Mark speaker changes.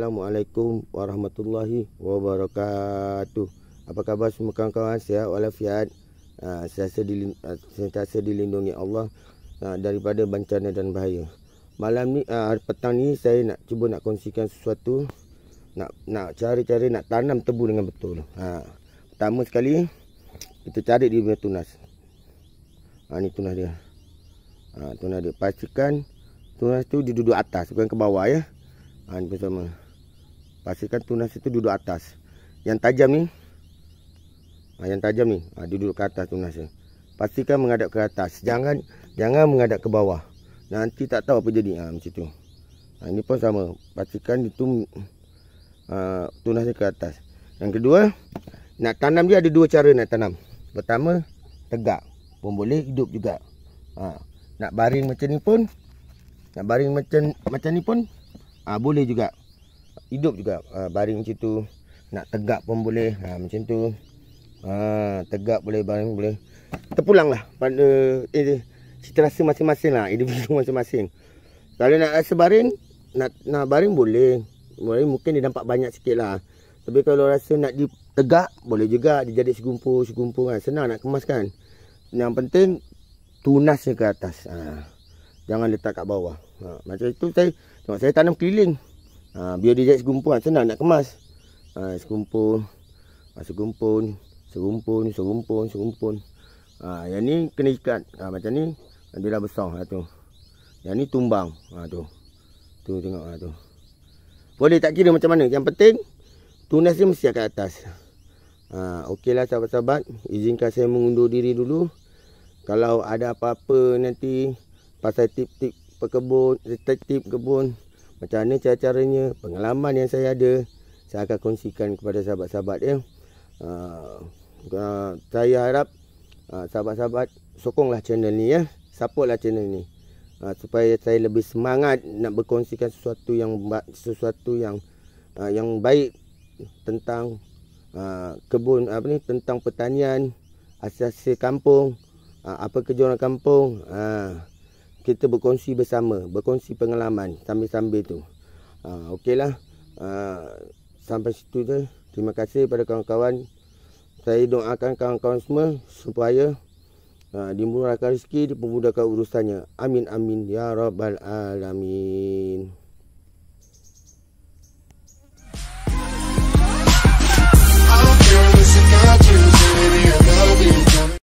Speaker 1: Assalamualaikum warahmatullahi wabarakatuh. Apa khabar semua kawan-kawan? Sihat walafiat. Sentiasa dilindungi Allah daripada bencana dan bahaya. Malam ni, petang ni saya nak cuba nak kongsikan sesuatu. Nak cari-cari nak tanam tebu dengan betul. Pertama sekali kita cari dia punya tunas. Ni tunas dia. Tunas dia. Pastikan tunas tu dia duduk atas, bukan ke bawah ya. Ni bersama. Pastikan tunas itu duduk atas. Yang tajam ni, dia duduk ke atas tunasnya. Pastikan menghadap ke atas. Jangan menghadap ke bawah. Nanti tak tahu apa jadi. Macam tu. Ini pun sama. Pastikan itu tunasnya ke atas. Yang kedua, nak tanam dia ada dua cara nak tanam. Pertama, tegak pun boleh, hidup juga. Nak baring macam ni pun, boleh juga. Hidup juga. Baring macam tu. Nak tegak pun boleh. Macam tu. Tegak boleh, baring boleh. Terpulanglah pada cita rasa masing-masing lah. Individu masing-masing. Kalau nak rasa baring, nak baring boleh. Mungkin dia nampak banyak sikit lah. Tapi kalau rasa nak tegak, boleh juga. Dia jadi segumpul kan. Senang nak kemas kan. Yang penting tunasnya ke atas. Jangan letak kat bawah. Macam itu saya tanam keliling. Biar dia jadi segumpul kan. Senang nak kemas. Segumpul. Yang ni kena ikat. Macam ni dia dah besar tu. Yang ni tumbang. Tu tengok tu. Boleh tak kira macam mana. Yang penting tunas dia mesti kat atas. Okeylah sahabat-sahabat. Izinkan saya mengundur diri dulu. Kalau ada apa-apa nanti pasal tip-tip kebun, macam mana cara-caranya, pengalaman yang saya ada, saya akan kongsikan kepada sahabat-sahabat ya. Saya harap sahabat-sahabat sokonglah channel ni ya, supportlah channel ni, supaya saya lebih semangat nak berkongsikan sesuatu yang baik tentang kebun, tentang pertanian, asas kampung, apa kerja orang kampung. Kita berkongsi bersama, berkongsi pengalaman sambil-sambil tu. Okeylah. Sampai situ je. Terima kasih pada kawan-kawan. Saya doakan kawan-kawan semua supaya dimurahkan rezeki, dipermudahkan urusannya. Amin amin ya rabbal alamin.